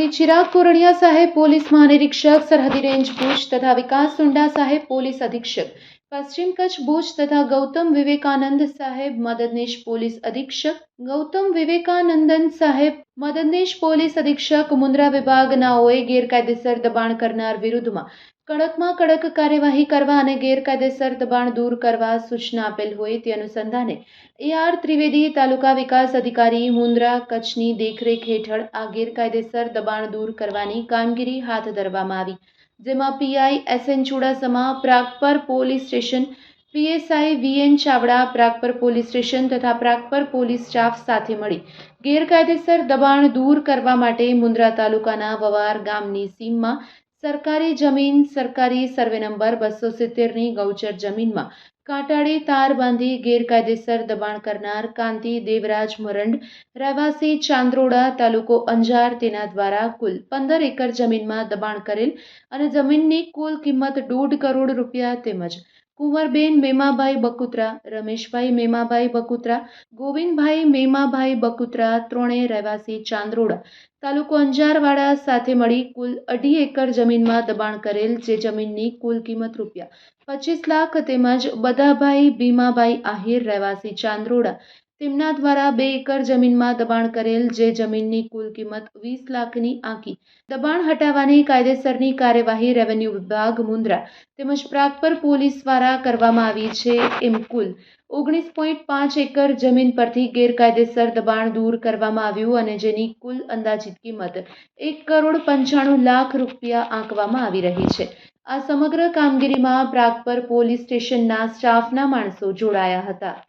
श्री चिराग कोरड़िया साहेब police महानिरीक्षक सरहदी range भुज तथा विकास सुंडा साहेब पुलिस अधीक्षक पश्चिम कच्छ भुज तथा गौतम विवेकानंद साहेब मददनीश पुलिस अधीक्षक गौतम विवेकानंदन साहेब मददनीश પોલીસ અધિક્ષક મુન્દ્રા વિભાગનાઓએ ગેરકાયદેસર દબાણ કરનાર વિરુદ્ધમાં કડકમાં કડક કાર્યવાહી કરવા અને ગેરકાયદેસર દબાણ દૂર કરવા સૂચના આપેલ હોય તે અનુસંધાને AR ત્રિવેદી તાલુકા વિકાસ અધિકારી મુન્દ્રા કચ્છની દેખરેખ હેઠળ આ ગેરકાયદેસર દબાણ દૂર કરવાની કામગીરી હાથ ધરવામાં આવી, જેમાં PI SN Chudasama Pragpar police station, PSI VN Chavda Pragpar police station તથા પ્રાગપર પોલીસ સ્ટાફ સાથે મળી ગેરકાયદેસર દબાણ દૂર કરવા માટે મુન્દ્રા તાલુકાના વવાર ગામની સીમમાં સરકારી જમીન સરકારી સર્વે નંબર 270ની ગૌચર જમીનમાં કાંટાળી તાર બાંધી ગેરકાયદેસર દબાણ કરનાર કાંતિ દેવરાજ મરંડ રહેવાસી ચાંદ્રોડા તાલુકો અંજાર તેના દ્વારા કુલ 15 એકર જમીનમાં દબાણ કરેલ અને જમીનની કુલ કિંમત 1.5 કરોડ રૂપિયા તેમજ કુંવરબેન મેમાભાઈ બકુત્રા, રમેશભાઈ મેમાભાઈ બકુત્રા, ગોવિંદભાઈ મેમાભાઈ બકુત્રા ત્રણેય રહેવાસી ચાંદ્રોડા તાલુકો અંજારવાડા સાથે મળી કુલ 2.5 એકર જમીનમાં દબાણ કરેલ, જે જમીનની કુલ કિંમત રૂપિયા 25 લાખ તેમજ બધાભાઈ ભીમાભાઈ આહિર રહેવાસી ચાંદ્રોડા તેમના દ્વારા 2 એકર જમીનમાં દબાણ કરેલ, જે જમીનની કુલ કિંમત 20 લાખની આંકી દબાણ હટાવવાની કાયદેસરની કાર્યવાહી રેવન્યુ વિભાગ મુન્દ્રા તેમજ પ્રાગપર પોલીસ દ્વારા કરવામાં આવી છે. એમ કુલ 19.5 એકર જમીન પરથી ગેરકાયદેસર દબાણ દૂર કરવામાં આવ્યું અને જેની કુલ અંદાજિત કિંમત 1.95 લાખ રૂપિયા આંકવામાં આવી રહી છે. આ સમગ્ર કામગીરીમાં પ્રાગપર પોલીસ સ્ટેશનના સ્ટાફના માણસો જોડાયા હતા.